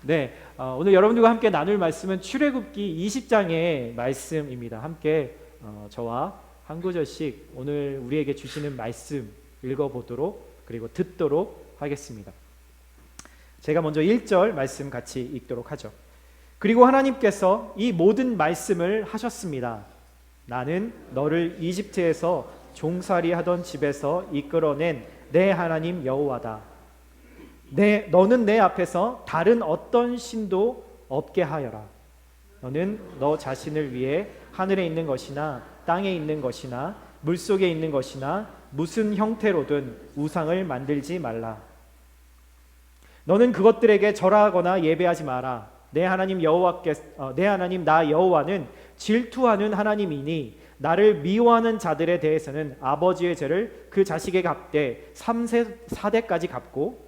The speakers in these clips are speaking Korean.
오늘 여러분들과 함께 나눌 말씀은 출애굽기 20장의 말씀입니다. 함께 저와 한 구절씩 오늘 우리에게 주시는 말씀 읽어보도록 그리고 듣도록 하겠습니다. 제가 먼저 1절 말씀 같이 읽도록 하죠. 그리고 하나님께서 이 모든 말씀을 하셨습니다. 나는 너를 이집트에서 종살이 하던 집에서 이끌어낸 내 하나님 여호와다. 너는 내 앞에서 다른 어떤 신도 없게 하여라. 너는 너 자신을 위해 하늘에 있는 것이나 땅에 있는 것이나 물속에 있는 것이나 무슨 형태로든 우상을 만들지 말라. 너는 그것들에게 절하거나 예배하지 마라. 내 하나님 나 여호와는 질투하는 하나님이니 나를 미워하는 자들에 대해서는 아버지의 죄를 그 자식에 갚되 3세 4대까지 갚고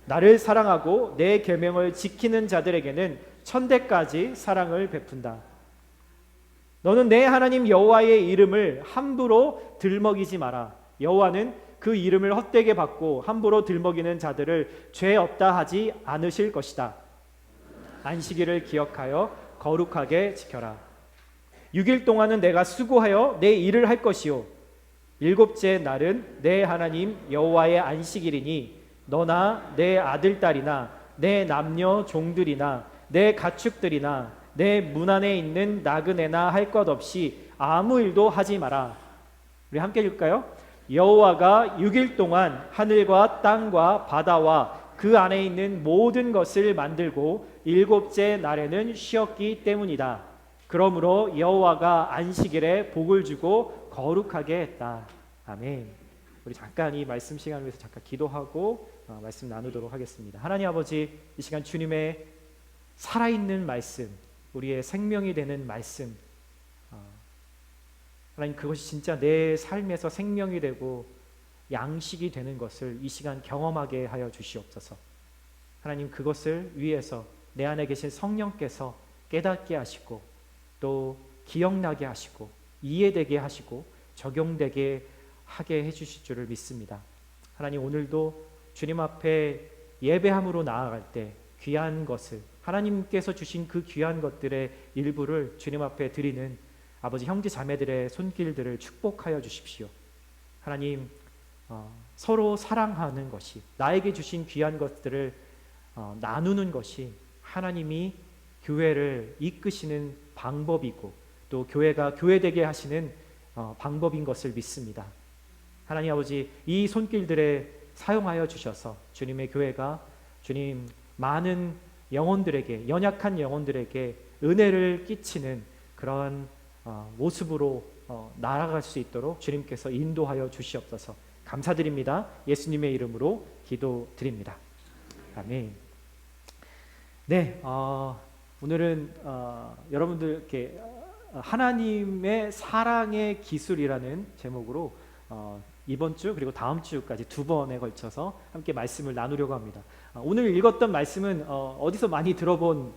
나를 사랑하고 내 계명을 지키는 자들에게는 1000대까지 사랑을 베푼다. 너는 내 하나님 여호와의 이름을 함부로 들먹이지 마라. 여호와는 그 이름을 헛되게 받고 함부로 들먹이는 자들을 죄 없다 하지 않으실 것이다. 안식일을 기억하여 거룩하게 지켜라. 6일 동안은 내가 수고하여 내 일을 할 것이요 7째 날은 내 하나님 여호와의 안식일이니 너나 내 아들 딸이나 내 남녀 종들이나 내 가축들이나 내 문 안에 있는 나그네나 할 것 없이 아무 일도 하지 마라. 우리 함께 읽을까요? 여호와가 6일 동안 하늘과 땅과 바다와 그 안에 있는 모든 것을 만들고 7째 날에는 쉬었기 때문이다. 그러므로 여호와가 안식일에 복을 주고 거룩하게 했다. 아멘. 우리 잠깐 이 말씀 시간을 위해서 잠깐 기도하고 말씀 나누도록 하겠습니다. 하나님 아버지, 이 시간 주님의 살아있는 말씀, 우리의 생명이 되는 말씀, 하나님 그것이 진짜 내 삶에서 생명이 되고 양식이 되는 것을 이 시간 경험하게 하여 주시옵소서. 하나님 그것을 위해서 내 안에 계신 성령께서 깨닫게 하시고 또 기억나게 하시고 이해되게 하시고 적용되게 하게 해주실 줄을 믿습니다. 하나님 오늘도 주님 앞에 예배함으로 나아갈 때 귀한 것을 하나님께서 주신 그 귀한 것들의 일부를 주님 앞에 드리는 아버지 형제 자매들의 손길들을 축복하여 주십시오. 하나님 서로 사랑하는 것이 나에게 주신 귀한 것들을 나누는 것이 하나님이 교회를 이끄시는 방법이고 또 교회가 교회되게 하시는 방법인 것을 믿습니다. 하나님 아버지 이 손길들에 사용하여 주셔서 주님의 교회가 주님 많은 영혼들에게 연약한 영혼들에게 은혜를 끼치는 그런 모습으로 나아갈 수 있도록 주님께서 인도하여 주시옵소서. 감사드립니다. 예수님의 이름으로 기도드립니다. 아멘. 오늘은 여러분들께 하나님의 사랑의 기술이라는 제목으로 이번 주 그리고 다음 주까지 2번에 걸쳐서 함께 말씀을 나누려고 합니다. 오늘 읽었던 말씀은 어디서 많이 들어본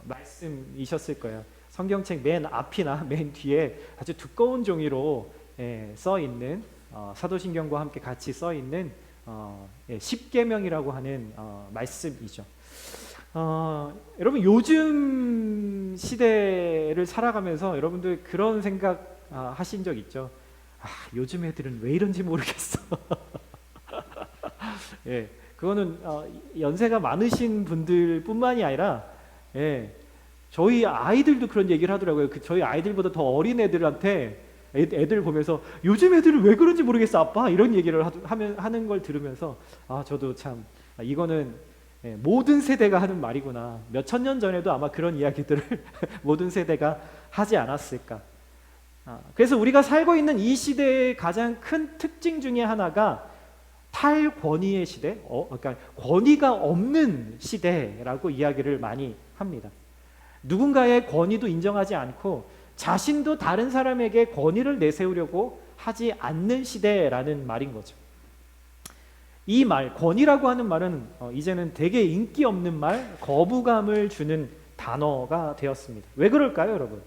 말씀이셨을 거예요. 성경책 맨 앞이나 맨 뒤에 아주 두꺼운 종이로 써 있는 사도신경과 함께 같이 써 있는 십계명이라고 하는 말씀이죠. 여러분 요즘 시대를 살아가면서 여러분들 그런 생각 하신 적 있죠? 요즘 애들은 왜 이런지 모르겠어. 그거는 연세가 많으신 분들뿐만이 아니라 저희 아이들도 그런 얘기를 하더라고요. 저희 아이들보다 더 어린 애들한테 애들 보면서 요즘 애들은 왜 그런지 모르겠어 아빠 이런 얘기를 하는 걸 들으면서 저도 참 이거는 모든 세대가 하는 말이구나. 몇 천 년 전에도 아마 그런 이야기들을 모든 세대가 하지 않았을까. 그래서 우리가 살고 있는 이 시대의 가장 큰 특징 중에 하나가 탈권위의 시대, 그러니까 권위가 없는 시대라고 이야기를 많이 합니다. 누군가의 권위도 인정하지 않고 자신도 다른 사람에게 권위를 내세우려고 하지 않는 시대라는 말인 거죠. 이 말, 권위라고 하는 말은 이제는 되게 인기 없는 말, 거부감을 주는 단어가 되었습니다. 왜 그럴까요, 여러분?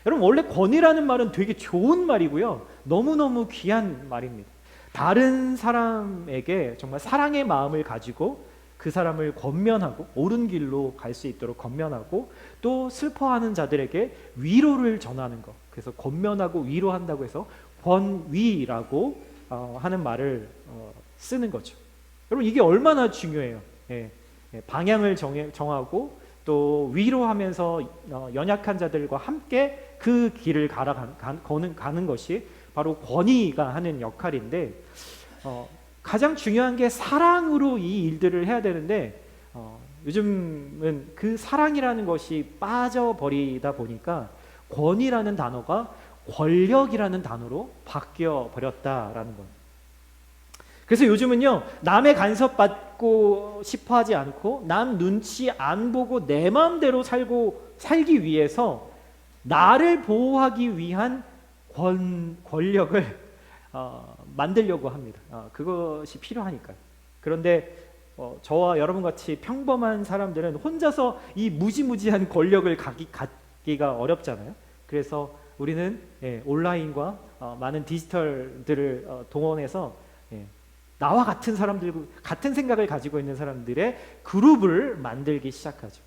여러분 원래 권위라는 말은 되게 좋은 말이고요. 너무너무 귀한 말입니다. 다른 사람에게 정말 사랑의 마음을 가지고 그 그 사람을 권면하고 옳은 길로 갈 수 있도록 권면하고, 또 슬퍼하는 자들에게 위로를 전하는 것. 그래서 권면하고 위로한다고 해서 권위라고 하는 말을 쓰는 거죠. 여러분, 이게 얼마나 중요해요. 방향을 정하고 또 위로하면서 연약한 자들과 함께 그 길을 가는 것이 바로 권위가 하는 역할인데, 가장 중요한 게 사랑으로 이 일들을 해야 되는데, 요즘은 그 사랑이라는 것이 빠져버리다 보니까 권위라는 단어가 권력이라는 단어로 바뀌어 버렸다라는 거예요. 그래서 요즘은요, 남의 간섭받고 싶어 하지 않고 남 눈치 안 보고 내 마음대로 살기 위해서 나를 보호하기 위한 권력을 만들려고 합니다. 그것이 필요하니까요. 그런데 저와 여러분 같이 평범한 사람들은 혼자서 이 무지무지한 권력을 갖기가 어렵잖아요. 그래서 우리는 온라인과 많은 디지털들을 동원해서 나와 같은 사람들, 같은 생각을 가지고 있는 사람들의 그룹을 만들기 시작하죠.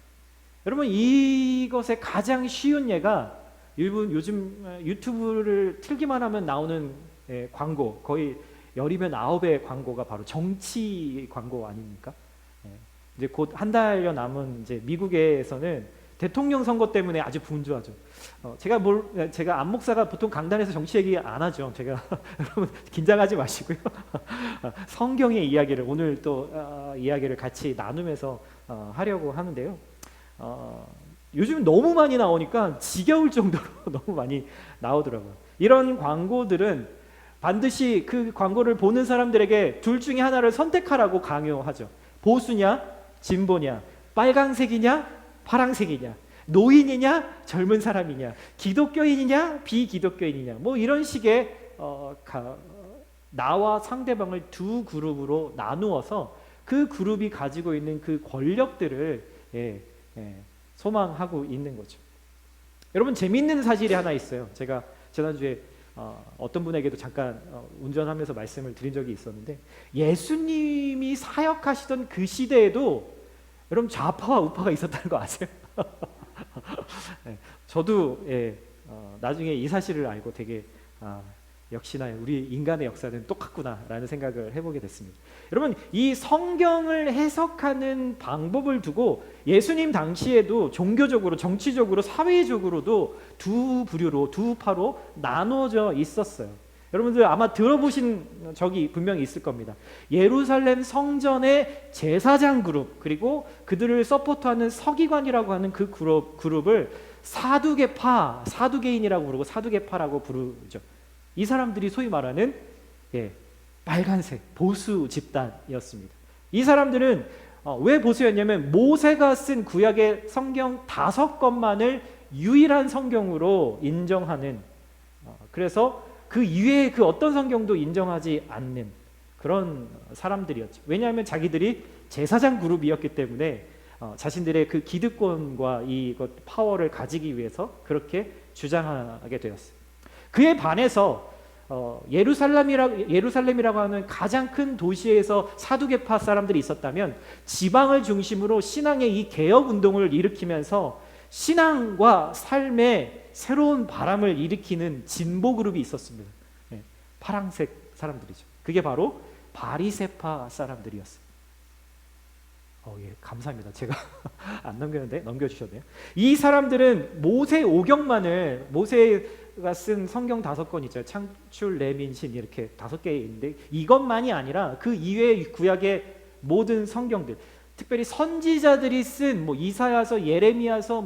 여러분, 이것의 가장 쉬운 예가 요즘 유튜브를 틀기만 하면 나오는 광고, 거의 10이면 9의 광고가 바로 정치 광고 아닙니까? 이제 곧 한 달여 남은 이제 미국에서는 대통령 선거 때문에 아주 분주하죠. 제가 안 목사가 보통 강단에서 정치 얘기 안 하죠. 여러분 긴장하지 마시고요. 성경의 이야기를 오늘 또 이야기를 같이 나누면서 하려고 하는데요. 요즘 너무 많이 나오니까 지겨울 정도로 너무 많이 나오더라고요. 이런 광고들은 반드시 그 광고를 보는 사람들에게 둘 중에 하나를 선택하라고 강요하죠. 보수냐, 진보냐, 빨강색이냐, 파랑색이냐, 노인이냐, 젊은 사람이냐, 기독교인이냐, 비기독교인이냐, 뭐 이런 식의 나와 상대방을 두 그룹으로 나누어서 그 그룹이 가지고 있는 그 권력들을 소망하고 있는 거죠. 여러분, 재미있는 사실이 하나 있어요. 제가 지난주에 어떤 분에게도 잠깐 운전하면서 말씀을 드린 적이 있었는데, 예수님이 사역하시던 그 시대에도 여러분 좌파와 우파가 있었다는 거 아세요? 저도 나중에 이 사실을 알고 되게 역시나 우리 인간의 역사는 똑같구나라는 생각을 해보게 됐습니다. 여러분, 이 성경을 해석하는 방법을 두고 예수님 당시에도 종교적으로, 정치적으로, 사회적으로도 두 부류로, 두 파로 나누어져 있었어요. 여러분들 아마 들어보신 적이 분명히 있을 겁니다. 예루살렘 성전의 제사장 그룹, 그리고 그들을 서포트하는 서기관이라고 하는 그 그룹을 사두개파, 사두개인이라고 부르고 사두개파라고 부르죠. 이 사람들이 소위 말하는 빨간색 보수 집단이었습니다. 이 사람들은 왜 보수였냐면 모세가 쓴 구약의 성경 5권만을 유일한 성경으로 인정하는, 그래서 그 이외의 그 어떤 성경도 인정하지 않는 그런 사람들이었죠. 왜냐하면 자기들이 제사장 그룹이었기 때문에 자신들의 그 기득권과 이 파워를 가지기 위해서 그렇게 주장하게 되었어요. 그에 반해서 예루살렘이라고 하는 가장 큰 도시에서 사두개파 사람들이 있었다면, 지방을 중심으로 신앙의 이 개혁 운동을 일으키면서 신앙과 삶의 새로운 바람을 일으키는 진보 그룹이 있었습니다. 파랑색 사람들이죠. 그게 바로 바리새파 사람들이었어요. 감사합니다. 제가 안 넘겼는데 넘겨주셔도 돼요. 이 사람들은 모세 오경만을, 모세가 쓴 성경 5권 있죠. 창출, 레민신 이렇게 5개 있는데, 이것만이 아니라 그 이외의 구약의 모든 성경들, 특별히 선지자들이 쓴 이사야서, 예레미야서,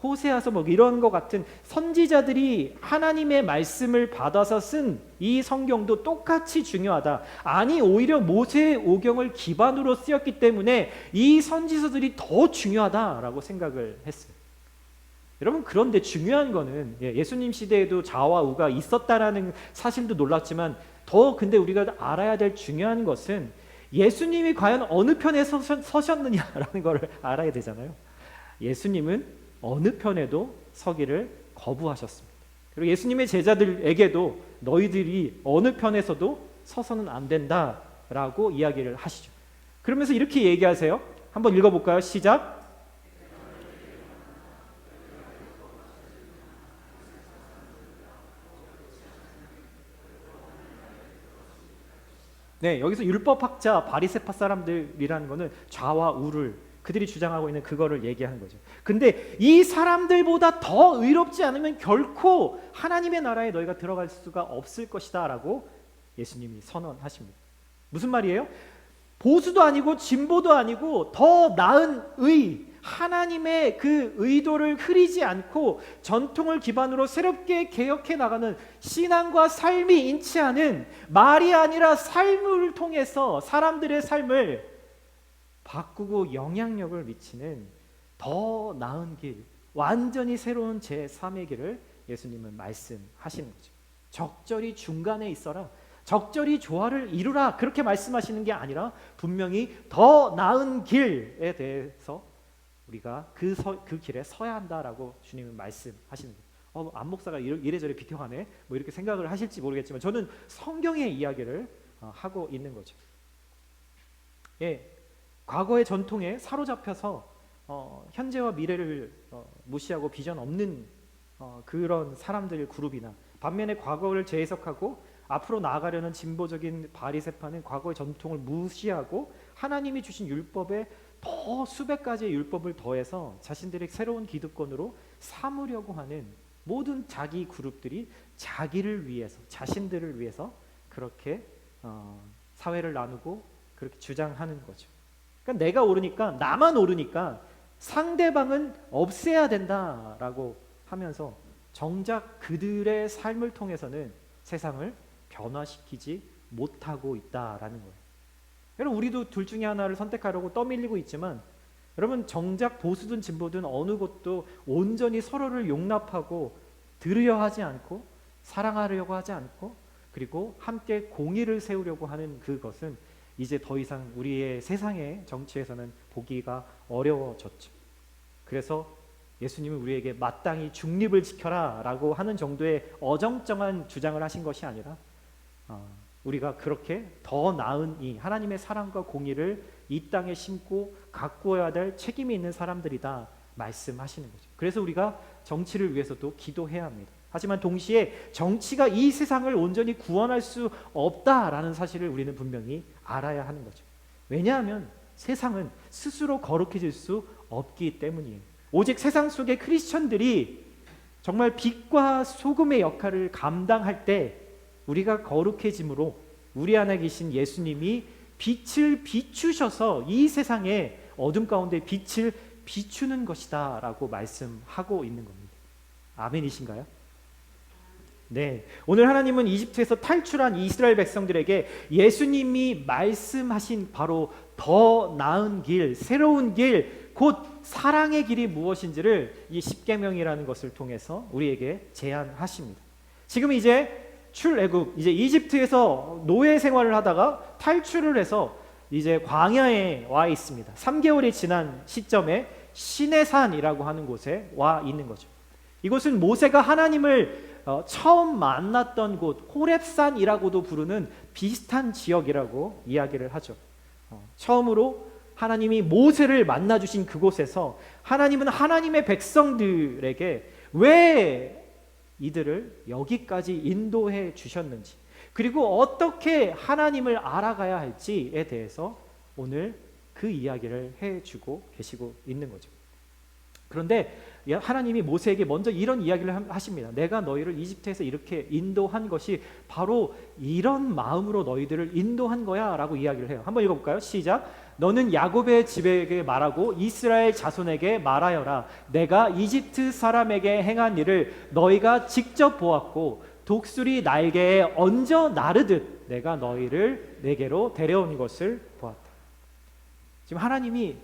호세아서 이런 것 같은 선지자들이 하나님의 말씀을 받아서 쓴 이 성경도 똑같이 중요하다. 아니, 오히려 모세 오경을 기반으로 쓰였기 때문에 이 선지서들이 더 중요하다라고 생각을 했어요. 여러분, 그런데 중요한 거는 예수님 시대에도 좌와 우가 있었다라는 사실도 놀랐지만, 더 근데 우리가 알아야 될 중요한 것은 예수님이 과연 어느 편에 서셨느냐라는 걸 알아야 되잖아요. 예수님은 어느 편에도 서기를 거부하셨습니다. 그리고 예수님의 제자들에게도 너희들이 어느 편에서도 서서는 안 된다라고 이야기를 하시죠. 그러면서 이렇게 얘기하세요. 한번 읽어볼까요? 시작. 네, 여기서 율법학자 바리새파 사람들이라는 거는 좌와 우를 그들이 주장하고 있는 그거를 얘기하는 거죠. 근데 이 사람들보다 더 의롭지 않으면 결코 하나님의 나라에 너희가 들어갈 수가 없을 것이다 라고 예수님이 선언하십니다. 무슨 말이에요? 보수도 아니고 진보도 아니고 더 나은 의, 하나님의 그 의도를 흐리지 않고 전통을 기반으로 새롭게 개혁해 나가는 신앙과 삶이 인치 않은, 말이 아니라 삶을 통해서 사람들의 삶을 바꾸고 영향력을 미치는 더 나은 길, 완전히 새로운 제3의 길을 예수님은 말씀하시는 거죠. 적절히 중간에 있어라, 적절히 조화를 이루라, 그렇게 말씀하시는 게 아니라 분명히 더 나은 길에 대해서 우리가 그 길에 서야 한다라고 주님은 말씀하시는 거예요. 안 목사가 이래저래 비켜가네, 뭐 이렇게 생각을 하실지 모르겠지만 저는 성경의 이야기를 하고 있는 거죠. 예, 과거의 전통에 사로잡혀서 현재와 미래를 무시하고 비전 없는 그런 사람들 그룹이나, 반면에 과거를 재해석하고 앞으로 나아가려는 진보적인 바리새파는 과거의 전통을 무시하고 하나님이 주신 율법에 더 수백 가지의 율법을 더해서 자신들의 새로운 기득권으로 삼으려고 하는 모든 자기 그룹들이 자기를 위해서, 자신들을 위해서 그렇게 사회를 나누고 그렇게 주장하는 거죠. 그러니까 내가 옳으니까, 나만 옳으니까 상대방은 없애야 된다라고 하면서 정작 그들의 삶을 통해서는 세상을 변화시키지 못하고 있다라는 거예요. 여러분, 우리도 둘 중에 하나를 선택하려고 떠밀리고 있지만, 여러분, 정작 보수든 진보든 어느 곳도 온전히 서로를 용납하고 들으려 하지 않고 사랑하려고 하지 않고 그리고 함께 공의를 세우려고 하는 그것은 이제 더 이상 우리의 세상의 정치에서는 보기가 어려워졌죠. 그래서 예수님은 우리에게 마땅히 중립을 지켜라 라고 하는 정도의 어정쩡한 주장을 하신 것이 아니라 우리가 그렇게 더 나은 이 하나님의 사랑과 공의를 이 땅에 심고 가꾸어야 될 책임이 있는 사람들이다 말씀하시는 거죠. 그래서 우리가 정치를 위해서도 기도해야 합니다. 하지만 동시에 정치가 이 세상을 온전히 구원할 수 없다라는 사실을 우리는 분명히 알아야 하는 거죠. 왜냐하면 세상은 스스로 거룩해질 수 없기 때문이에요. 오직 세상 속의 크리스천들이 정말 빛과 소금의 역할을 감당할 때 우리가 거룩해짐으로 우리 안에 계신 예수님이 빛을 비추셔서 이 세상의 어둠 가운데 빛을 비추는 것이다 라고 말씀하고 있는 겁니다. 아멘이신가요? 네, 오늘 하나님은 이집트에서 탈출한 이스라엘 백성들에게 예수님이 말씀하신 바로 더 나은 길, 새로운 길, 곧 사랑의 길이 무엇인지를 이 십계명이라는 것을 통해서 우리에게 제안하십니다. 지금 이제 출애굽, 이제 이집트에서 노예 생활을 하다가 탈출을 해서 이제 광야에 와 있습니다. 3개월이 지난 시점에 시내산이라고 하는 곳에 와 있는 거죠. 이곳은 모세가 하나님을 처음 만났던 곳, 호렙산이라고도 부르는 비슷한 지역이라고 이야기를 하죠. 처음으로 하나님이 모세를 만나주신 그곳에서 하나님은 하나님의 백성들에게 왜 이들을 여기까지 인도해 주셨는지, 그리고 어떻게 하나님을 알아가야 할지에 대해서 오늘 그 이야기를 해주고 계시고 있는 거죠. 그런데 하나님이 모세에게 먼저 이런 이야기를 하십니다. 내가 너희를 이집트에서 이렇게 인도한 것이 바로 이런 마음으로 너희들을 인도한 거야 라고 이야기를 해요. 한번 읽어볼까요? 시작. 너는 야곱의 집에게 말하고 이스라엘 자손에게 말하여라. 내가 이집트 사람에게 행한 일을 너희가 직접 보았고 독수리 날개에 얹어 나르듯 내가 너희를 내게로 데려온 것을 보았다. 지금 하나님이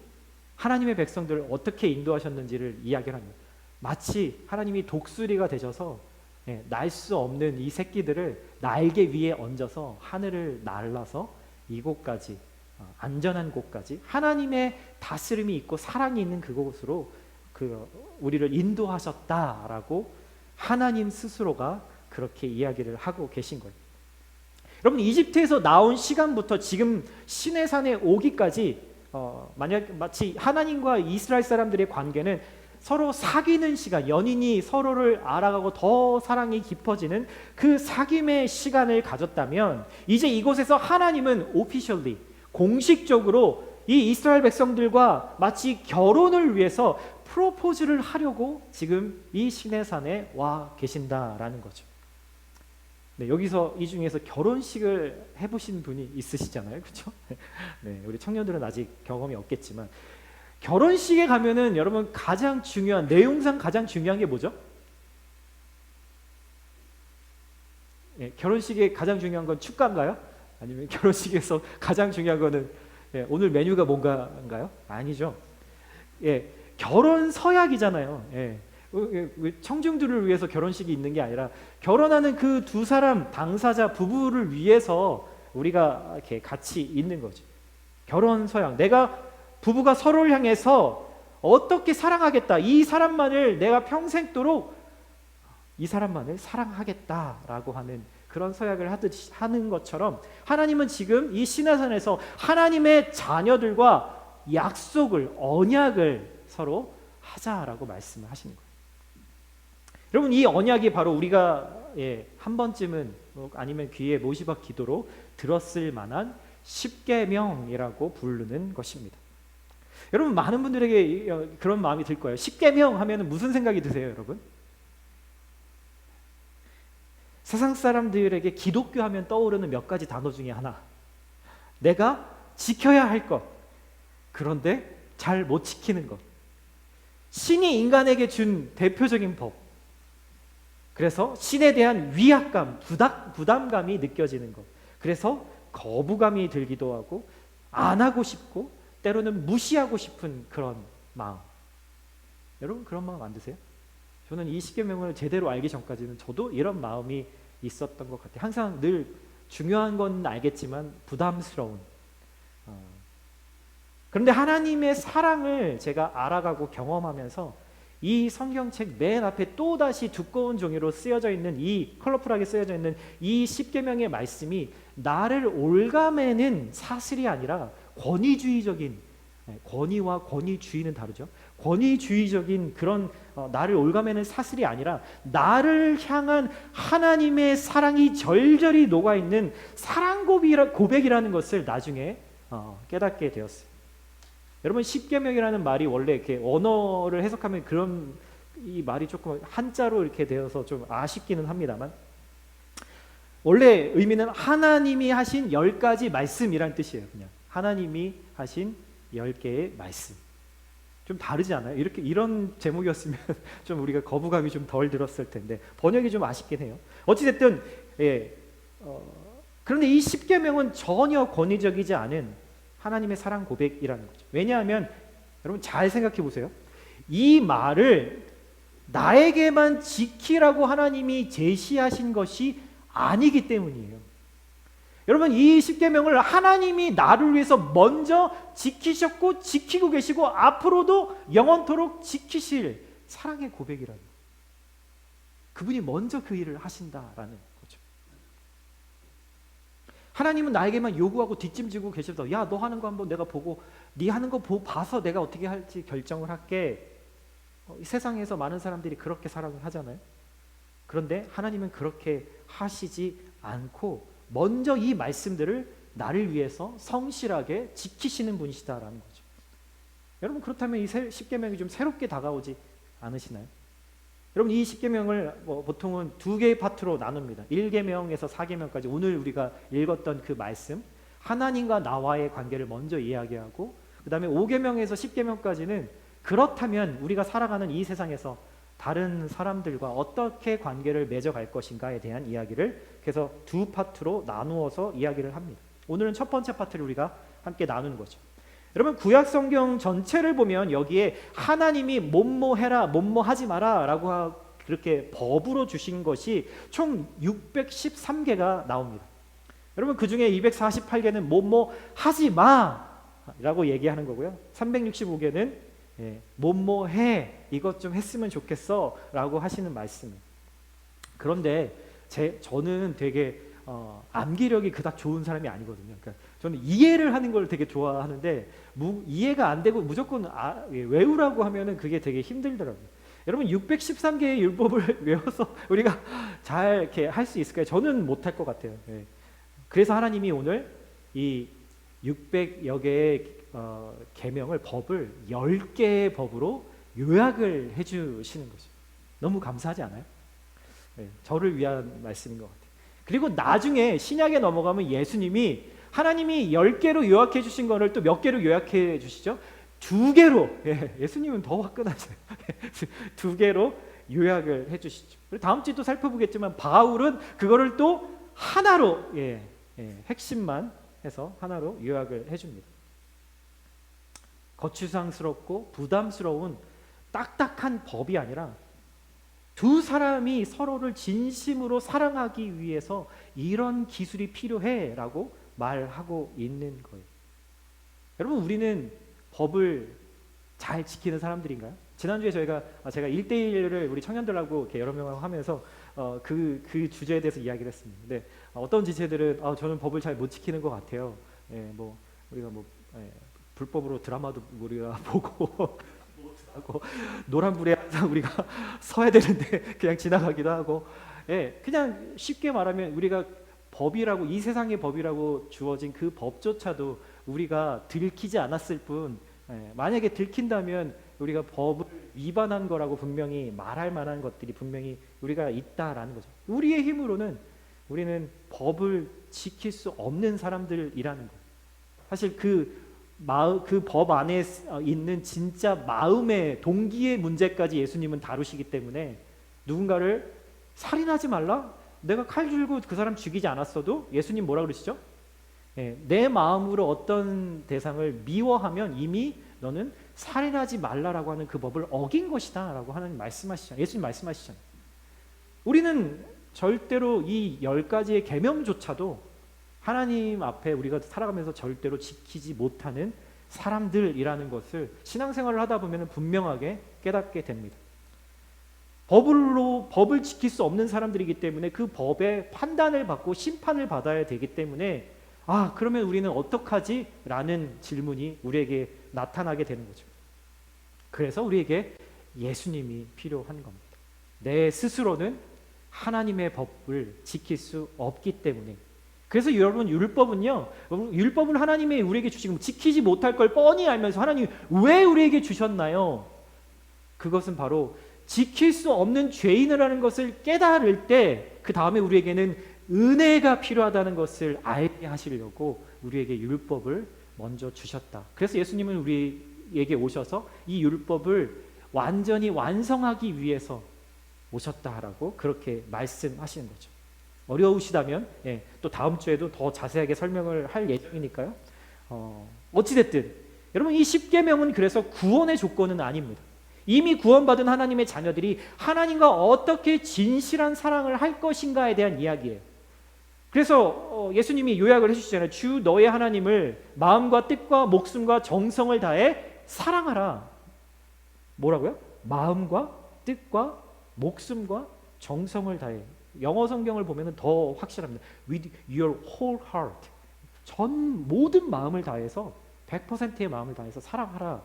하나님의 백성들을 어떻게 인도하셨는지를 이야기를 합니다. 마치 하나님이 독수리가 되셔서 날 수 없는 이 새끼들을 날개 위에 얹어서 하늘을 날라서 이곳까지, 안전한 곳까지 하나님의 다스림이 있고 사랑이 있는 그곳으로 우리를 인도하셨다라고 하나님 스스로가 그렇게 이야기를 하고 계신 거예요. 여러분 이집트에서 나온 시간부터 지금 시내산에 오기까지 만약 마치 하나님과 이스라엘 사람들의 관계는 서로 사귀는 시간, 연인이 서로를 알아가고 더 사랑이 깊어지는 그 사귐의 시간을 가졌다면 이제 이곳에서 하나님은 오피셜리 공식적으로 이 이스라엘 백성들과 마치 결혼을 위해서 프로포즈를 하려고 지금 이 시내산에 와 계신다라는 거죠. 네, 여기서 이 중에서 결혼식을 해보신 분이 있으시잖아요, 그렇죠? 네, 우리 청년들은 아직 경험이 없겠지만 결혼식에 가면은 여러분 가장 중요한 내용상 가장 중요한 게 뭐죠? 네, 결혼식에 가장 중요한 건 축가인가요? 아니면 결혼식에서 가장 중요한 거는 오늘 메뉴가 뭔가인가요? 아니죠. 예, 결혼 서약이잖아요. 예. 청중들을 위해서 결혼식이 있는 게 아니라 결혼하는 그 두 사람 당사자 부부를 위해서 우리가 이렇게 같이 있는 거죠. 결혼 서약. 부부가 서로를 향해서 어떻게 사랑하겠다. 이 사람만을 내가 평생도록 이 사람만을 사랑하겠다라고 하는 그런 서약을 하는 것처럼 하나님은 지금 이 시내산에서 하나님의 자녀들과 약속을 언약을 서로 하자라고 말씀을 하시는 거예요. 여러분 이 언약이 바로 우리가 한 번쯤은 아니면 귀에 못이 박히도록 들었을 만한 십계명이라고 부르는 것입니다. 여러분 많은 분들에게 그런 마음이 들 거예요. 십계명 하면 무슨 생각이 드세요, 여러분? 세상 사람들에게 기독교 하면 떠오르는 몇 가지 단어 중에 하나. 내가 지켜야 할 것. 그런데 잘 못 지키는 것. 신이 인간에게 준 대표적인 법. 그래서 신에 대한 위압감, 부담감이 느껴지는 것. 그래서 거부감이 들기도 하고 안 하고 싶고 때로는 무시하고 싶은 그런 마음. 여러분 그런 마음 안 드세요? 저는 이 십계명을 제대로 알기 전까지는 저도 이런 마음이 있었던 것 같아요. 항상 늘 중요한 건 알겠지만 부담스러운. 그런데 하나님의 사랑을 제가 알아가고 경험하면서 이 성경책 맨 앞에 또다시 두꺼운 종이로 쓰여져 있는 이 컬러풀하게 쓰여져 있는 이 십계명의 말씀이 나를 올가매는 사슬이 아니라 권위주의적인, 권위와 권위주의는 다르죠. 권위주의적인 그런 나를 올가매는 사슬이 아니라 나를 향한 하나님의 사랑이 절절히 녹아있는 사랑 고백이라는 것을 나중에 깨닫게 되었어요. 여러분 십계명이라는 말이 원래 이렇게 언어를 해석하면 그런 이 말이 조금 한자로 이렇게 되어서 좀 아쉽기는 합니다만 원래 의미는 하나님이 하신 10가지 말씀이란 뜻이에요. 그냥 하나님이 하신 10개의 말씀. 좀 다르지 않아요? 이런 제목이었으면 좀 우리가 거부감이 좀 덜 들었을 텐데 번역이 좀 아쉽긴 해요. 어찌됐든 그런데 이 십계명은 전혀 권위적이지 않은 하나님의 사랑 고백이라는 거죠. 왜냐하면 여러분 잘 생각해 보세요. 이 말을 나에게만 지키라고 하나님이 제시하신 것이 아니기 때문이에요. 여러분 이 십계명을 하나님이 나를 위해서 먼저 지키셨고 지키고 계시고 앞으로도 영원토록 지키실 사랑의 고백이라는 거예요. 그분이 먼저 그 일을 하신다라는 거죠. 하나님은 나에게만 요구하고 뒷짐지고 계셔서 야, 너 하는 거 한번 내가 보고 네 하는 거 봐서 내가 어떻게 할지 결정을 할게. 세상에서 많은 사람들이 그렇게 사랑을 하잖아요. 그런데 하나님은 그렇게 하시지 않고 먼저 이 말씀들을 나를 위해서 성실하게 지키시는 분이시다라는 거죠. 여러분 그렇다면 이 십계명이 좀 새롭게 다가오지 않으시나요? 여러분 이 십계명을 보통은 2개의 파트로 나눕니다. 1계명에서 4계명까지 오늘 우리가 읽었던 그 말씀 하나님과 나와의 관계를 먼저 이야기하고 그 다음에 5계명에서 10계명까지는 그렇다면 우리가 살아가는 이 세상에서 다른 사람들과 어떻게 관계를 맺어갈 것인가에 대한 이야기를 그래서 2 파트로 나누어서 이야기를 합니다. 오늘은 첫 번째 파트를 우리가 함께 나누는 거죠. 여러분 구약 성경 전체를 보면 여기에 하나님이 뭐뭐 해라 뭐뭐 하지 마라 라고 그렇게 법으로 주신 것이 총 613개가 나옵니다. 여러분 그 중에 248개는 뭐뭐 하지 마 라고 얘기하는 거고요. 365개는 뭐뭐 해 이것 좀 했으면 좋겠어 라고 하시는 말씀이에요. 그런데 저는 되게 암기력이 그닥 좋은 사람이 아니거든요. 그러니까 저는 이해를 하는 걸 되게 좋아하는데 이해가 안 되고 무조건 외우라고 하면은 그게 되게 힘들더라고요. 여러분 613개의 율법을 외워서 우리가 잘 이렇게 할 수 있을까요? 저는 못할 것 같아요. 예. 그래서 하나님이 오늘 이 600여 개의 계명을 법을 10개의 법으로 요약을 해주시는 거죠. 너무 감사하지 않아요? 예. 저를 위한 말씀인 것 같아요. 그리고 나중에 신약에 넘어가면 예수님이 하나님이 10개로 요약해 주신 거를 또 몇 개로 요약해 주시죠? 2개로. 예수님은 더 화끈하세요. 2개로 요약을 해주시죠. 다음 주에 또 살펴보겠지만 바울은 그거를 또 하나로 핵심만 해서 하나로 요약을 해줍니다. 거추장스럽고 부담스러운 딱딱한 법이 아니라 두 사람이 서로를 진심으로 사랑하기 위해서 이런 기술이 필요해라고 말하고 있는 거예요. 여러분 우리는 법을 잘 지키는 사람들인가요? 지난주에 제가 1대1을 우리 청년들하고 이렇게 여러 명하고 하면서 그 주제에 대해서 이야기를 했습니다. 근데 어떤 지체들은 저는 법을 잘 못 지키는 것 같아요. 우리가 불법으로 드라마도 우리가 보고 하고 노란불에 항상 우리가 서야 되는데 그냥 지나가기도 하고 그냥 쉽게 말하면 우리가 법이라고 이 세상의 법이라고 주어진 그 법조차도 우리가 들키지 않았을 뿐 만약에 들킨다면 우리가 법을 위반한 거라고 분명히 말할 만한 것들이 분명히 우리가 있다라는 거죠. 우리의 힘으로는 우리는 법을 지킬 수 없는 사람들이라는 거예요. 사실 그 법 안에 있는 진짜 마음의 동기의 문제까지 예수님은 다루시기 때문에 누군가를 살인하지 말라? 내가 칼 들고 그 사람 죽이지 않았어도 예수님 뭐라 그러시죠? 내 마음으로 어떤 대상을 미워하면 이미 너는 살인하지 말라라고 하는 그 법을 어긴 것이다 라고 하는 말씀하시잖아요. 예수님 말씀하시잖아요. 우리는 절대로 이 10가지의 계명조차도 하나님 앞에 우리가 살아가면서 절대로 지키지 못하는 사람들이라는 것을 신앙생활을 하다 보면 분명하게 깨닫게 됩니다. 법을 지킬 수 없는 사람들이기 때문에 그 법의 판단을 받고 심판을 받아야 되기 때문에 그러면 우리는 어떡하지? 라는 질문이 우리에게 나타나게 되는 거죠. 그래서 우리에게 예수님이 필요한 겁니다. 내 스스로는 하나님의 법을 지킬 수 없기 때문에. 그래서 여러분 율법은 하나님이 우리에게 주시고 지키지 못할 걸 뻔히 알면서 하나님이 왜 우리에게 주셨나요? 그것은 바로 지킬 수 없는 죄인이라는 것을 깨달을 때 그 다음에 우리에게는 은혜가 필요하다는 것을 알게 하시려고 우리에게 율법을 먼저 주셨다. 그래서 예수님은 우리에게 오셔서 이 율법을 완전히 완성하기 위해서 오셨다라고 그렇게 말씀하시는 거죠. 어려우시다면 또 다음 주에도 더 자세하게 설명을 할 예정이니까요. 어찌됐든 여러분 이 10계명은 그래서 구원의 조건은 아닙니다. 이미 구원받은 하나님의 자녀들이 하나님과 어떻게 진실한 사랑을 할 것인가에 대한 이야기예요. 그래서 예수님이 요약을 해주시잖아요. 주 너의 하나님을 마음과 뜻과 목숨과 정성을 다해 사랑하라. 뭐라고요? 마음과 뜻과 목숨과 정성을 다해. 영어 성경을 보면 더 확실합니다. With your whole heart. 모든 마음을 다해서 100%의 마음을 다해서 사랑하라.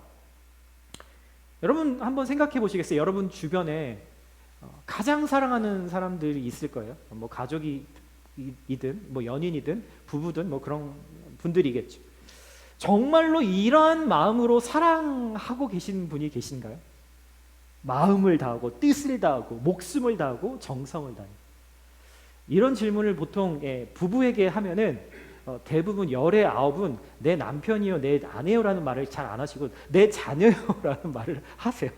여러분 한번 생각해 보시겠어요? 여러분 주변에 가장 사랑하는 사람들이 있을 거예요. 뭐 가족이든 뭐 연인이든 부부든 뭐 그런 분들이겠죠. 정말로 이러한 마음으로 사랑하고 계신 분이 계신가요? 마음을 다하고 뜻을 다하고 목숨을 다하고 정성을 다해. 이런 질문을 보통 부부에게 하면은 대부분 열의 9은 내 남편이요 내 아내요라는 말을 잘 안 하시고 내 자녀요라는 말을 하세요.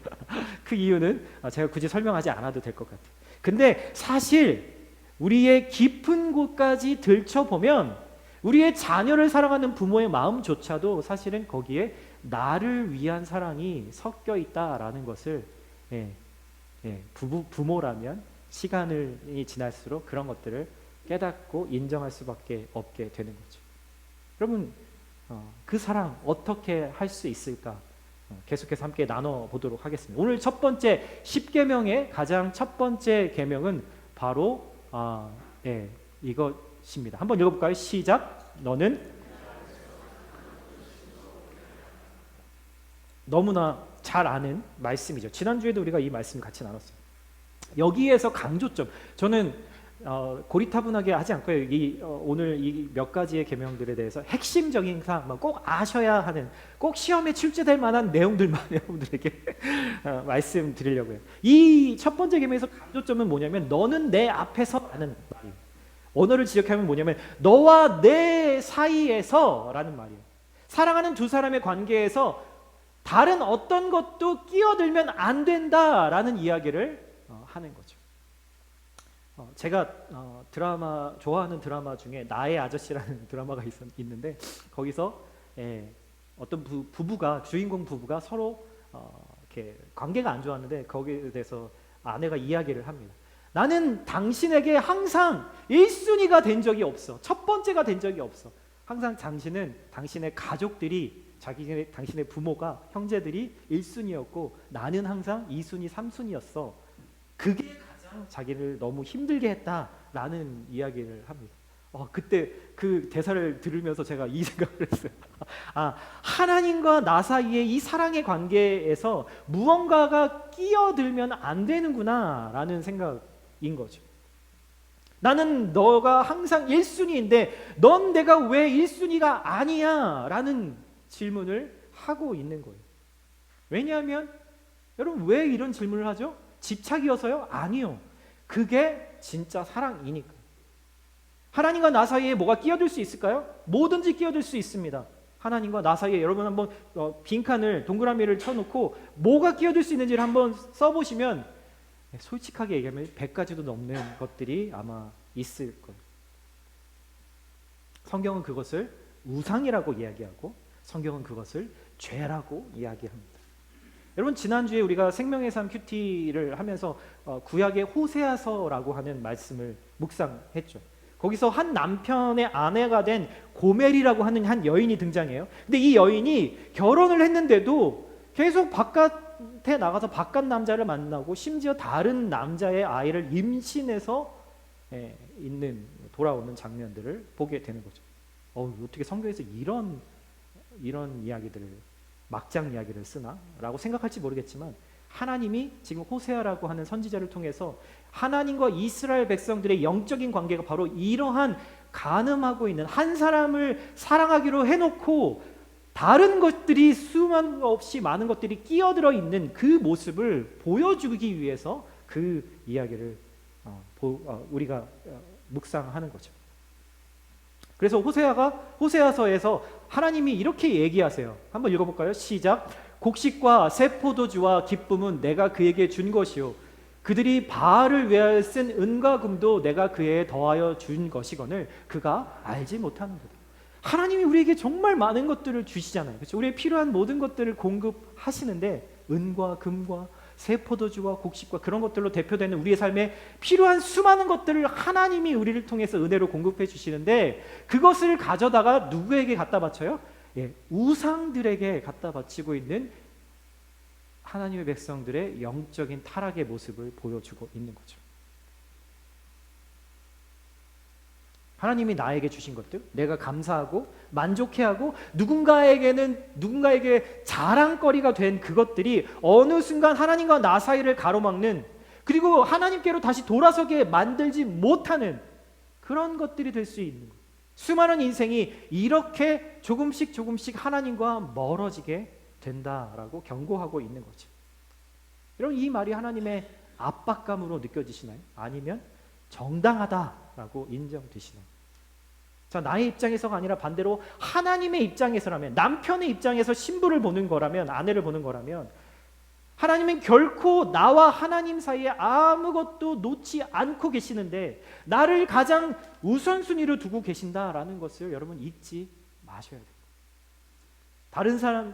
그 이유는 제가 굳이 설명하지 않아도 될 것 같아요. 근데 사실 우리의 깊은 곳까지 들춰보면 우리의 자녀를 사랑하는 부모의 마음조차도 사실은 거기에 나를 위한 사랑이 섞여 있다라는 것을 부모라면 시간이 지날수록 그런 것들을 깨닫고 인정할 수밖에 없게 되는 거죠. 여러분 그 사랑 어떻게 할 수 있을까? 계속해서 함께 나눠보도록 하겠습니다. 오늘 첫 번째 10계명의 가장 첫 번째 계명은 바로 이거 것입니다. 한번 읽어볼까요? 시작. 너는 너무나 잘 아는 말씀이죠. 지난주에도 우리가 이 말씀을 같이 나눴어요. 여기에서 강조점, 저는 고리타분하게 하지 않고 오늘 이 몇 가지의 계명들에 대해서 핵심적인 사항만 꼭 아셔야 하는, 꼭 시험에 출제될 만한 내용들만 여러분들에게 말씀드리려고 해요. 이 첫 번째 계명에서 강조점은 뭐냐면 너는 내 앞에서 라는 말이에요. 언어를 지적하면 뭐냐면 너와 내 사이에서 라는 말이에요. 사랑하는 두 사람의 관계에서 다른 어떤 것도 끼어들면 안 된다라는 이야기를 하는 거죠. 제가 좋아하는 드라마 중에 나의 아저씨라는 드라마가 있는데 거기서 어떤 주인공 부부가 서로 이렇게 관계가 안 좋았는데 거기에 대해서 아내가 이야기를 합니다. 나는 당신에게 항상 1순위가 된 적이 없어. 첫 번째가 된 적이 없어. 항상 당신의 가족들이 당신의 부모가, 형제들이 1순위였고 나는 항상 2순위, 3순위였어. 그게 가장 자기를 너무 힘들게 했다라는 이야기를 합니다. 그때 그 대사를 들으면서 제가 이 생각을 했어요. 하나님과 나 사이의 이 사랑의 관계에서 무언가가 끼어들면 안 되는구나 라는 생각인 거죠. 나는 너가 항상 1순위인데 넌 내가 왜 1순위가 아니야? 라는 질문을 하고 있는 거예요. 왜냐하면 여러분 왜 이런 질문을 하죠? 집착이어서요? 아니요. 그게 진짜 사랑이니까. 하나님과 나 사이에 뭐가 끼어들 수 있을까요? 뭐든지 끼어들 수 있습니다. 하나님과 나 사이에 여러분 한번 빈칸을 동그라미를 쳐놓고 뭐가 끼어들 수 있는지를 한번 써보시면 솔직하게 얘기하면 100가지도 넘는 것들이 아마 있을 거예요. 성경은 그것을 우상이라고 이야기하고 성경은 그것을 죄라고 이야기합니다. 여러분 지난주에 우리가 생명의 삶 큐티를 하면서 구약의 호세아서라고 하는 말씀을 묵상했죠. 거기서 한 남편의 아내가 된 고멜이라고 하는 한 여인이 등장해요. 근데 이 여인이 결혼을 했는데도 계속 바깥에 나가서 바깥 남자를 만나고 심지어 다른 남자의 아이를 임신해서 돌아오는 장면들을 보게 되는 거죠. 어떻게 성경에서 이런 이야기들을, 막장 이야기를 쓰나? 라고 생각할지 모르겠지만 하나님이 지금 호세아라고 하는 선지자를 통해서 하나님과 이스라엘 백성들의 영적인 관계가 바로 이러한 간음하고 있는 한 사람을 사랑하기로 해놓고 다른 것들이 수만 없이 많은 것들이 끼어들어 있는 그 모습을 보여주기 위해서 그 이야기를 우리가 묵상하는 거죠. 그래서 호세아서에서 하나님이 이렇게 얘기하세요. 한번 읽어볼까요? 시작. 곡식과 새 포도주와 기쁨은 내가 그에게 준 것이요 그들이 바알을 위하여 쓴 은과 금도 내가 그에 더하여 준 것이거늘 그가 알지 못하는도다. 하나님이 우리에게 정말 많은 것들을 주시잖아요. 그렇죠? 우리의 필요한 모든 것들을 공급하시는데 은과 금과 새 포도주와 곡식과 그런 것들로 대표되는 우리의 삶에 필요한 수많은 것들을 하나님이 우리를 통해서 은혜로 공급해 주시는데 그것을 가져다가 누구에게 갖다 바쳐요? 우상들에게 갖다 바치고 있는 하나님의 백성들의 영적인 타락의 모습을 보여주고 있는 거죠. 하나님이 나에게 주신 것들, 내가 감사하고 만족해하고 누군가에게 자랑거리가 된 그것들이 어느 순간 하나님과 나 사이를 가로막는, 그리고 하나님께로 다시 돌아서게 만들지 못하는 그런 것들이 될 수 있는 거예요. 수많은 인생이 이렇게 조금씩 하나님과 멀어지게 된다라고 경고하고 있는 거죠. 여러분 이 말이 하나님의 압박감으로 느껴지시나요? 아니면 정당하다라고 인정되시나요? 자, 나의 입장에서가 아니라 반대로 하나님의 입장에서라면, 남편의 입장에서 신부를 보는 거라면, 아내를 보는 거라면 하나님은 결코 나와 하나님 사이에 아무것도 놓지 않고 계시는데 나를 가장 우선순위로 두고 계신다라는 것을 여러분 잊지 마셔야 돼요.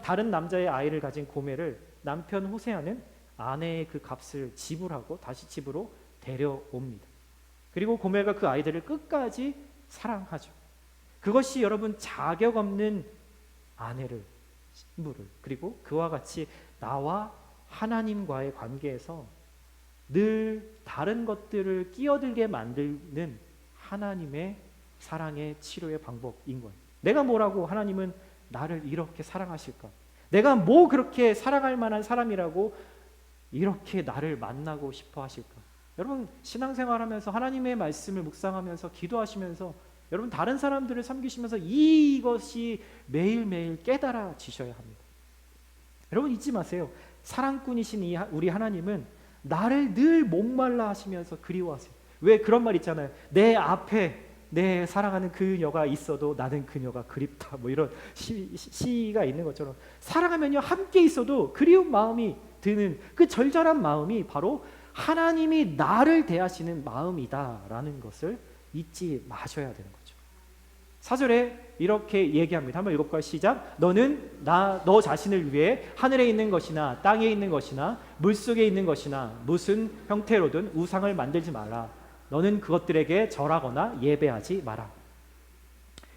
다른 남자의 아이를 가진 고멜을 남편 호세아는 아내의 그 값을 지불하고 다시 집으로 데려옵니다. 그리고 고멜과 그 아이들을 끝까지 사랑하죠. 그것이 여러분 자격 없는 아내를, 신부를, 그리고 그와 같이 나와 하나님과의 관계에서 늘 다른 것들을 끼어들게 만드는 하나님의 사랑의 치료의 방법인 거예요. 내가 뭐라고 하나님은 나를 이렇게 사랑하실까? 내가 뭐 그렇게 사랑할 만한 사람이라고 이렇게 나를 만나고 싶어 하실까? 여러분 신앙생활하면서 하나님의 말씀을 묵상하면서 기도하시면서 여러분 다른 사람들을 섬기시면서 이것이 매일매일 깨달아지셔야 합니다. 여러분 잊지 마세요. 사랑꾼이신 우리 하나님은 나를 늘 목말라 하시면서 그리워하세요. 왜 그런 말 있잖아요. 내 앞에 내 사랑하는 그녀가 있어도 나는 그녀가 그립다. 뭐 이런 시가 있는 것처럼 사랑하면요 함께 있어도 그리운 마음이 드는 그 절절한 마음이 바로 하나님이 나를 대하시는 마음이다라는 것을 잊지 마셔야 되는 거죠. 4절에 이렇게 얘기합니다. 한번 읽어볼까요? 시작. 너는 너 자신을 위해 하늘에 있는 것이나 땅에 있는 것이나 물속에 있는 것이나 무슨 형태로든 우상을 만들지 말라. 너는 그것들에게 절하거나 예배하지 마라.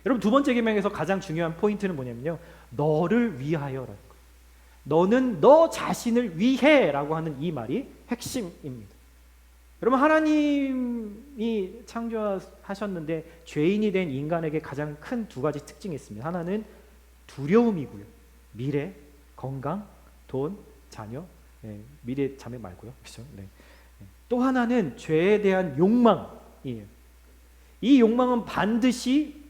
여러분 두 번째 계명에서 가장 중요한 포인트는 뭐냐면요. 너를 위하여라는 거예요. 너는 너 자신을 위해라고 하는 이 말이 핵심입니다. 여러분 하나님이 창조하셨는데 죄인이 된 인간에게 가장 큰 두 가지 특징이 있습니다. 하나는 두려움이고요. 미래, 건강, 돈, 자녀. 미래 자매 말고요. 그렇죠? 네. 또 하나는 죄에 대한 욕망이에요. 이 욕망은 반드시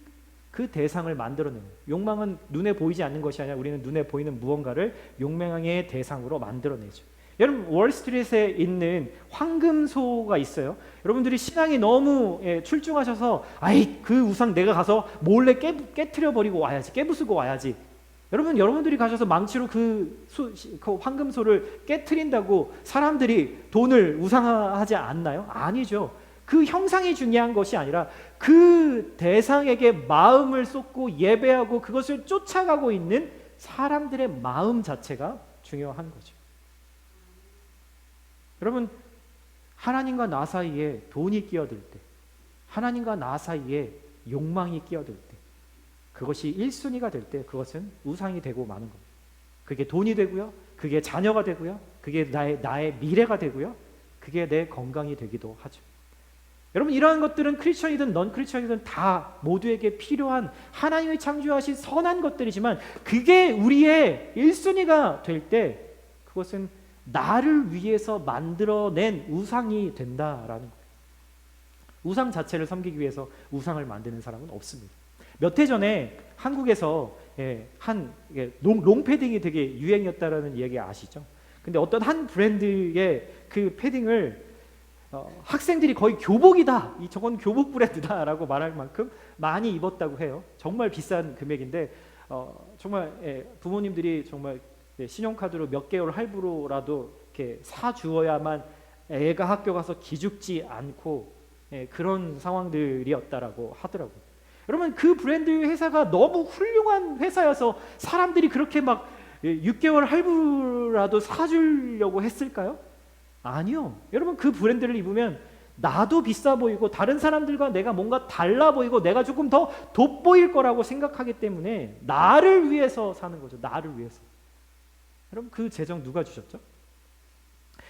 그 대상을 만들어내는 거예요. 욕망은 눈에 보이지 않는 것이 아니라 우리는 눈에 보이는 무언가를 욕망의 대상으로 만들어내죠. 여러분 월스트리트에 있는 황금소가 있어요. 여러분들이 신앙이 너무 출중하셔서 아이 그 우상 내가 가서 몰래 깨트려 버리고 와야지, 깨부수고 와야지. 여러분들이 가셔서 망치로 그 황금소를 깨트린다고 사람들이 돈을 우상화하지 않나요? 아니죠. 그 형상이 중요한 것이 아니라 그 대상에게 마음을 쏟고 예배하고 그것을 쫓아가고 있는 사람들의 마음 자체가 중요한 거죠. 여러분 하나님과 나 사이에 돈이 끼어들 때, 하나님과 나 사이에 욕망이 끼어들 때, 그것이 1순위가 될 때 그것은 우상이 되고 마는 겁니다. 그게 돈이 되고요, 그게 자녀가 되고요, 그게 나의 미래가 되고요, 그게 내 건강이 되기도 하죠. 여러분 이러한 것들은 크리스천이든 넌 크리스천이든 다 모두에게 필요한 하나님이 창조하신 선한 것들이지만 그게 우리의 1순위가 될 때 그것은 나를 위해서 만들어낸 우상이 된다라는 거예요. 우상 자체를 섬기기 위해서 우상을 만드는 사람은 없습니다. 몇 해 전에 한국에서 한 롱패딩이 되게 유행이었다라는 이야기 아시죠? 근데 어떤 한 브랜드의 그 패딩을 학생들이 거의 교복이다, 저건 교복 브랜드다라고 말할 만큼 많이 입었다고 해요. 정말 비싼 금액인데 정말 부모님들이 정말 신용카드로 몇 개월 할부로라도 이렇게 사주어야만 애가 학교 가서 기죽지 않고 그런 상황들이었다라고 하더라고요. 여러분 그 브랜드 회사가 너무 훌륭한 회사여서 사람들이 그렇게 막 6개월 할부라도 사주려고 했을까요? 아니요. 여러분 그 브랜드를 입으면 나도 비싸 보이고 다른 사람들과 내가 뭔가 달라 보이고 내가 조금 더 돋보일 거라고 생각하기 때문에 나를 위해서 사는 거죠. 나를 위해서. 여러분 그 재정 누가 주셨죠?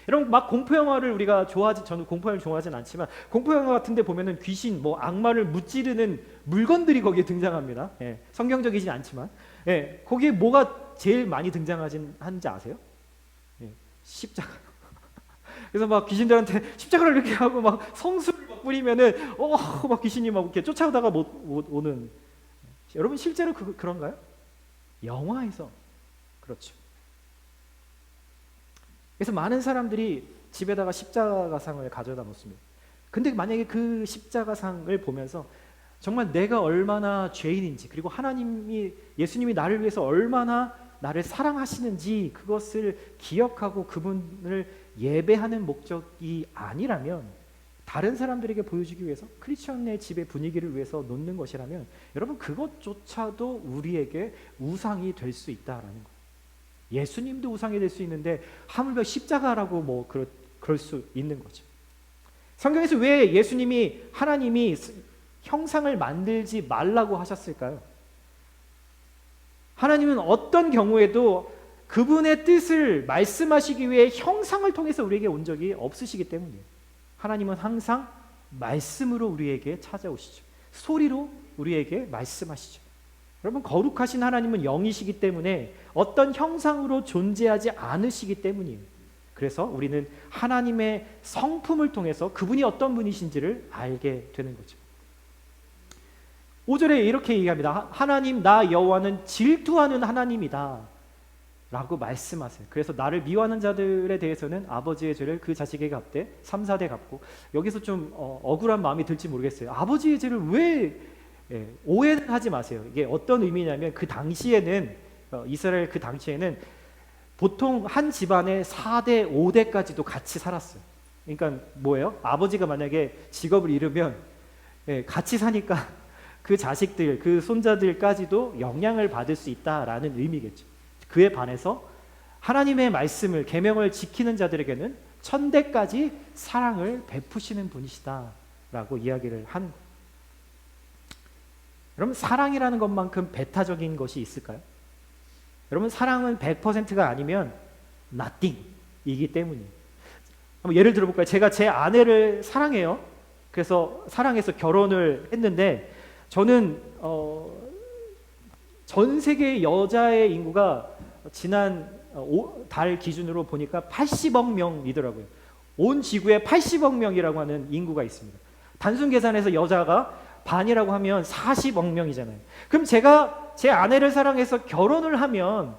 여러분 막 공포영화를 우리가 저는 공포영화를 좋아하진 않지만 공포영화 같은 데 보면은 귀신, 뭐 악마를 무찌르는 물건들이 거기에 등장합니다. 성경적이진 않지만 거기에 뭐가 제일 많이 등장하는지 아세요? 십자가. 그래서 막 귀신들한테 십자가를 이렇게 하고 막 성수를 막 뿌리면은 막 귀신이 막 이렇게 쫓아오다가 못 오는. 여러분 실제로 그런가요? 영화에서 그렇죠. 그래서 많은 사람들이 집에다가 십자가상을 가져다 놓습니다. 근데 만약에 그 십자가상을 보면서 정말 내가 얼마나 죄인인지, 그리고 예수님이 나를 위해서 얼마나 나를 사랑하시는지 그것을 기억하고 그분을 예배하는 목적이 아니라면, 다른 사람들에게 보여주기 위해서, 크리스천의 집의 분위기를 위해서 놓는 것이라면 여러분 그것조차도 우리에게 우상이 될 수 있다라는 거예요. 예수님도 우상이 될 수 있는데 하물며 십자가라고 뭐 그럴 수 있는 거죠. 성경에서 왜 하나님이 형상을 만들지 말라고 하셨을까요? 하나님은 어떤 경우에도 그분의 뜻을 말씀하시기 위해 형상을 통해서 우리에게 온 적이 없으시기 때문이에요. 하나님은 항상 말씀으로 우리에게 찾아오시죠. 소리로 우리에게 말씀하시죠. 여러분, 거룩하신 하나님은 영이시기 때문에 어떤 형상으로 존재하지 않으시기 때문이에요. 그래서 우리는 하나님의 성품을 통해서 그분이 어떤 분이신지를 알게 되는 거죠. 5절에 이렇게 얘기합니다. 하나님 나 여호와는 질투하는 하나님이다 라고 말씀하세요. 그래서 나를 미워하는 자들에 대해서는 아버지의 죄를 그 자식에게 갚되 3, 4대 갚고, 여기서 좀 억울한 마음이 들지 모르겠어요. 아버지의 죄를 왜 오해는 하지 마세요. 이게 어떤 의미냐면 그 당시에는 이스라엘 그 당시에는 보통 한 집안에 4대, 5대까지도 같이 살았어요. 그러니까 뭐예요? 아버지가 만약에 직업을 잃으면 같이 사니까 그 자식들, 그 손자들까지도 영향을 받을 수 있다라는 의미겠죠. 그에 반해서 하나님의 말씀을, 계명을 지키는 자들에게는 1000대까지 사랑을 베푸시는 분이시다라고 이야기를 하는 거예요. 여러분, 사랑이라는 것만큼 배타적인 것이 있을까요? 여러분, 사랑은 100%가 아니면 nothing이기 때문이에요. 한번 예를 들어볼까요? 제가 제 아내를 사랑해요. 그래서 사랑해서 결혼을 했는데, 저는 전 세계 여자의 인구가 지난 달 기준으로 보니까 80억 명이더라고요. 온 지구에 80억 명이라고 하는 인구가 있습니다. 단순 계산해서 여자가 반이라고 하면 40억 명이잖아요. 그럼 제가 제 아내를 사랑해서 결혼을 하면,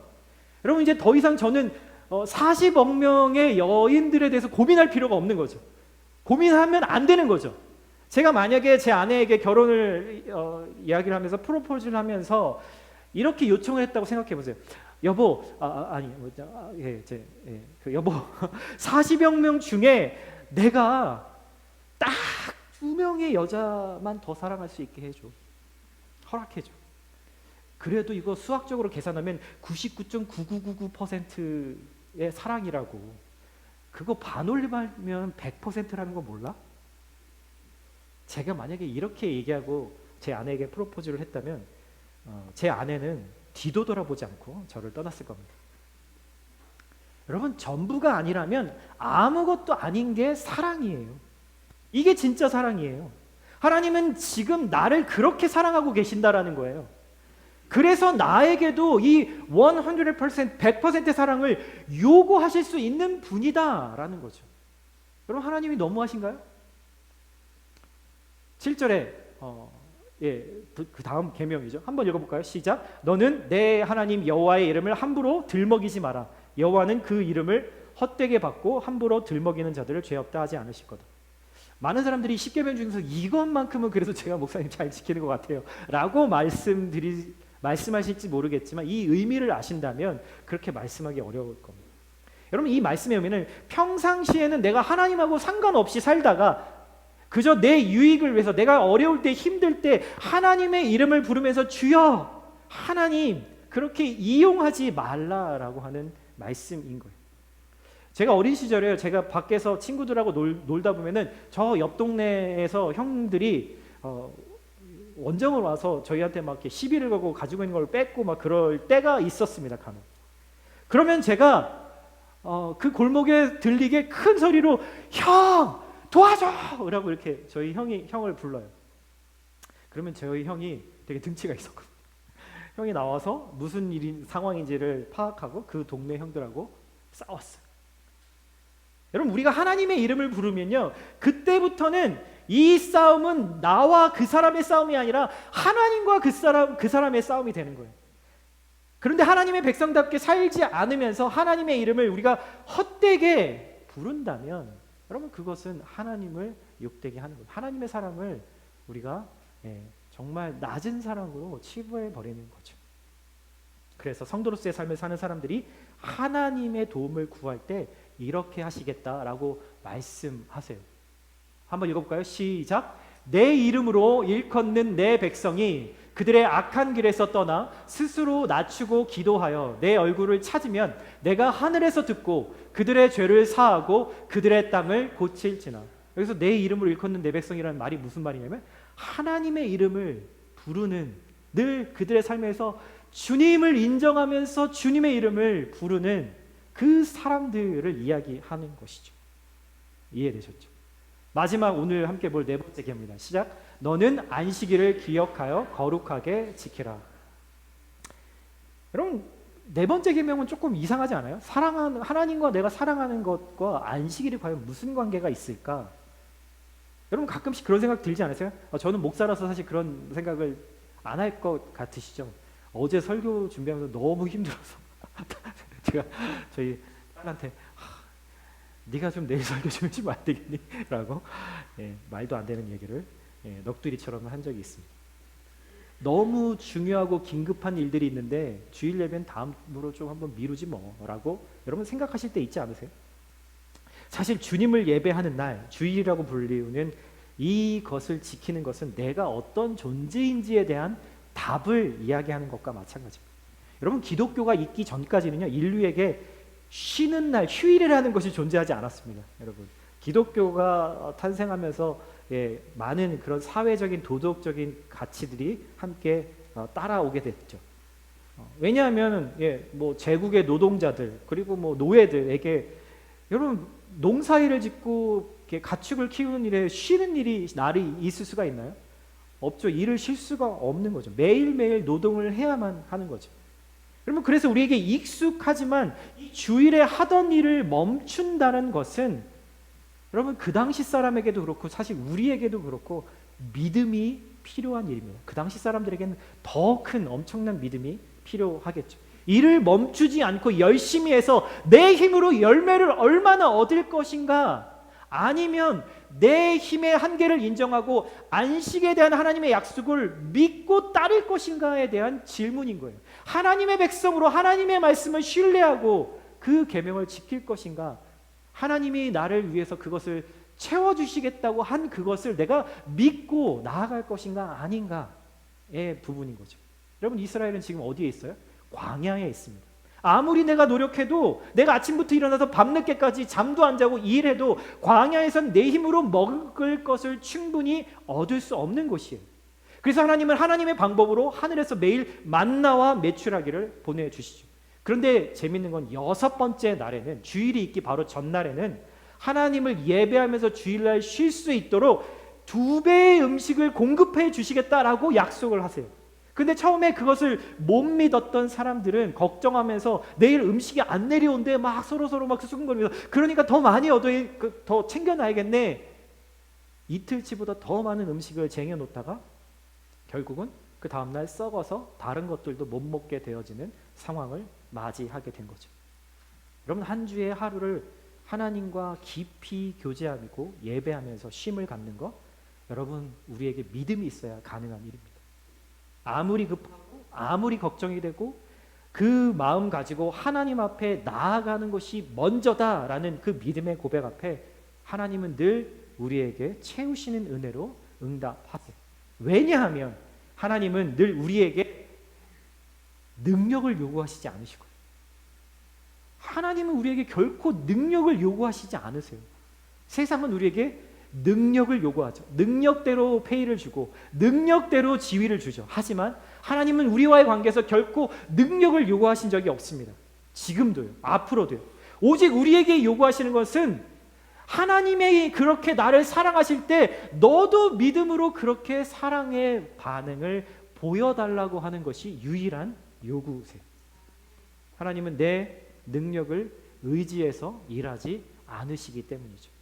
여러분, 이제 더 이상 저는 40억 명의 여인들에 대해서 고민할 필요가 없는 거죠. 고민하면 안 되는 거죠. 제가 만약에 제 아내에게 결혼을 이야기를 하면서 프로포즈를 하면서 이렇게 요청을 했다고 생각해 보세요. 여보, 여보, 40여 명 중에 내가 딱 2명의 여자만 더 사랑할 수 있게 해줘. 허락해줘. 그래도 이거 수학적으로 계산하면 99.9999%의 사랑이라고. 그거 반올림하면 100%라는 거 몰라? 제가 만약에 이렇게 얘기하고 제 아내에게 프로포즈를 했다면 제 아내는 뒤도 돌아보지 않고 저를 떠났을 겁니다. 여러분, 전부가 아니라면 아무것도 아닌 게 사랑이에요. 이게 진짜 사랑이에요. 하나님은 지금 나를 그렇게 사랑하고 계신다라는 거예요. 그래서 나에게도 이 100% 사랑을 요구하실 수 있는 분이다라는 거죠. 여러분, 하나님이 너무하신가요? 7절에 그 다음 계명이죠. 한번 읽어볼까요? 시작. 너는 내 하나님 여호와의 이름을 함부로 들먹이지 마라. 여호와는 그 이름을 헛되게 받고 함부로 들먹이는 자들을 죄 없다 하지 않으실 거다. 많은 사람들이 10계명 중에서 이것만큼은 그래도 제가 목사님 잘 지키는 것 같아요 라고 말씀하실지 모르겠지만, 이 의미를 아신다면 그렇게 말씀하기 어려울 겁니다. 여러분, 이 말씀의 의미는 평상시에는 내가 하나님하고 상관없이 살다가 그저 내 유익을 위해서, 내가 어려울 때, 힘들 때 하나님의 이름을 부르면서 주여, 하나님, 그렇게 이용하지 말라라고 하는 말씀인 거예요. 제가 어린 시절에 제가 밖에서 친구들하고 놀다 보면은 저 옆 동네에서 형들이 원정을 와서 저희한테 막 이렇게 시비를 걸고 가지고 있는 걸 뺏고 막 그럴 때가 있었습니다. 간혹. 그러면 제가 그 골목에 들리게 큰 소리로 형 도와줘! 라고 이렇게 저희 형을 불러요. 그러면 저희 형이 되게 등치가 있었거든요. 형이 나와서 무슨 상황인지를 파악하고 그 동네 형들하고 싸웠어요. 여러분, 우리가 하나님의 이름을 부르면요, 그때부터는 이 싸움은 나와 그 사람의 싸움이 아니라 하나님과 그 사람의 싸움이 되는 거예요. 그런데 하나님의 백성답게 살지 않으면서 하나님의 이름을 우리가 헛되게 부른다면, 여러분, 그것은 하나님을 욕되게 하는 거예요. 하나님의 사랑을 우리가 정말 낮은 사랑으로 치부해 버리는 거죠. 그래서 성도로서의 삶을 사는 사람들이 하나님의 도움을 구할 때 이렇게 하시겠다라고 말씀하세요. 한번 읽어볼까요? 시작. 내 이름으로 일컫는 내 백성이 그들의 악한 길에서 떠나 스스로 낮추고 기도하여 내 얼굴을 찾으면 내가 하늘에서 듣고 그들의 죄를 사하고 그들의 땅을 고칠지나. 여기서 내 이름으로 일컫는 내 백성이라는 말이 무슨 말이냐면, 하나님의 이름을 부르는, 늘 그들의 삶에서 주님을 인정하면서 주님의 이름을 부르는 그 사람들을 이야기하는 것이죠. 이해되셨죠? 마지막 오늘 함께 볼 네 번째 계명입니다. 시작. 너는 안식일을 기억하여 거룩하게 지키라. 여러분, 네 번째 계명은 조금 이상하지 않아요? 사랑하는 하나님과 내가 사랑하는 것과 안식일이 과연 무슨 관계가 있을까? 여러분 가끔씩 그런 생각 들지 않으세요? 저는 목사라서 사실 그런 생각을 안 할 것 같으시죠? 어제 설교 준비하면서 너무 힘들어서 제가 저희 딸한테 네가 좀 내일 설교 좀 해주면 안 되겠니? 라고 말도 안 되는 얘기를 넋두리처럼 한 적이 있습니다. 너무 중요하고 긴급한 일들이 있는데 주일 예배는 다음으로 좀 한번 미루지 뭐라고 여러분 생각하실 때 있지 않으세요? 사실 주님을 예배하는 날, 주일이라고 불리우는 이것을 지키는 것은 내가 어떤 존재인지에 대한 답을 이야기하는 것과 마찬가지입니다. 여러분 기독교가 있기 전까지는요, 인류에게 쉬는 날, 휴일이라는 것이 존재하지 않았습니다. 여러분 기독교가 탄생하면서 많은 그런 사회적인 도덕적인 가치들이 함께 따라오게 됐죠. 왜냐하면 뭐 제국의 노동자들 그리고 뭐 노예들에게 여러분 농사일을 짓고 가축을 키우는 일에 쉬는 날이 있을 수가 있나요? 없죠. 일을 쉴 수가 없는 거죠. 매일매일 노동을 해야만 하는 거죠. 여러분 그래서 우리에게 익숙하지만 이 주일에 하던 일을 멈춘다는 것은 여러분 그 당시 사람에게도 그렇고 사실 우리에게도 그렇고 믿음이 필요한 일입니다. 그 당시 사람들에게는 더 큰 엄청난 믿음이 필요하겠죠. 일을 멈추지 않고 열심히 해서 내 힘으로 열매를 얼마나 얻을 것인가, 아니면 내 힘의 한계를 인정하고 안식에 대한 하나님의 약속을 믿고 따를 것인가에 대한 질문인 거예요. 하나님의 백성으로 하나님의 말씀을 신뢰하고 그 계명을 지킬 것인가, 하나님이 나를 위해서 그것을 채워주시겠다고 한 그것을 내가 믿고 나아갈 것인가 아닌가의 부분인 거죠. 여러분 이스라엘은 지금 어디에 있어요? 광야에 있습니다. 아무리 내가 노력해도, 내가 아침부터 일어나서 밤늦게까지 잠도 안 자고 일해도 광야에선 내 힘으로 먹을 것을 충분히 얻을 수 없는 곳이에요. 그래서 하나님은 하나님의 방법으로 하늘에서 매일 만나와 메추라기를 보내주시죠. 그런데 재밌는 건 여섯 번째 날에는, 주일이 있기 바로 전날에는 하나님을 예배하면서 주일날 쉴 수 있도록 2배의 음식을 공급해 주시겠다라고 약속을 하세요. 근데 처음에 그것을 못 믿었던 사람들은 걱정하면서 내일 음식이 안 내려온대 막 서로 막 수근거리면서, 그러니까 더 많이 더 챙겨놔야겠네. 이틀치보다 더 많은 음식을 쟁여놓다가 결국은 그 다음날 썩어서 다른 것들도 못 먹게 되어지는 상황을 맞이하게 된 거죠. 여러분 한 주의 하루를 하나님과 깊이 교제하고 예배하면서 쉼을 갖는 것, 여러분 우리에게 믿음이 있어야 가능한 일입니다. 아무리 급하고 아무리 걱정이 되고 그 마음 가지고 하나님 앞에 나아가는 것이 먼저다라는 그 믿음의 고백 앞에 하나님은 늘 우리에게 채우시는 은혜로 응답하세요. 왜냐하면 하나님은 늘 우리에게 능력을 요구하시지 않으시고, 하나님은 우리에게 결코 능력을 요구하시지 않으세요. 세상은 우리에게 능력을 요구하죠. 능력대로 페이를 주고 능력대로 지위를 주죠. 하지만 하나님은 우리와의 관계에서 결코 능력을 요구하신 적이 없습니다. 지금도요, 앞으로도요. 오직 우리에게 요구하시는 것은 하나님이 그렇게 나를 사랑하실 때 너도 믿음으로 그렇게 사랑의 반응을 보여달라고 하는 것이 유일한 요구세요. 하나님은 내 능력을 의지해서 일하지 않으시기 때문이죠.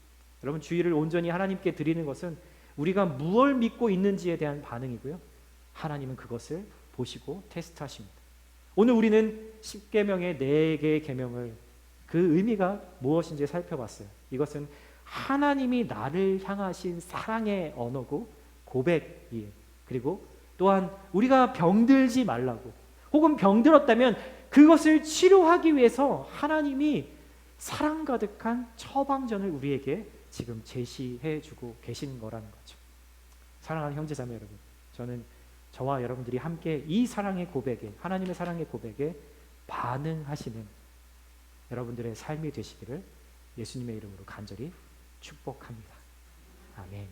여러분 주일을 온전히 하나님께 드리는 것은 우리가 무엇을 믿고 있는지에 대한 반응이고요, 하나님은 그것을 보시고 테스트하십니다. 오늘 우리는 10계명의 4개의 계명을, 그 의미가 무엇인지 살펴봤어요. 이것은 하나님이 나를 향하신 사랑의 언어고 고백이에요. 그리고 또한 우리가 병들지 말라고, 혹은 병들었다면 그것을 치료하기 위해서 하나님이 사랑 가득한 처방전을 우리에게 지금 제시해 주고 계신 거라는 거죠. 사랑하는 형제자매 여러분, 저는 저와 여러분들이 함께 이 사랑의 고백에, 하나님의 사랑의 고백에 반응하시는 여러분들의 삶이 되시기를 예수님의 이름으로 간절히 축복합니다. 아멘.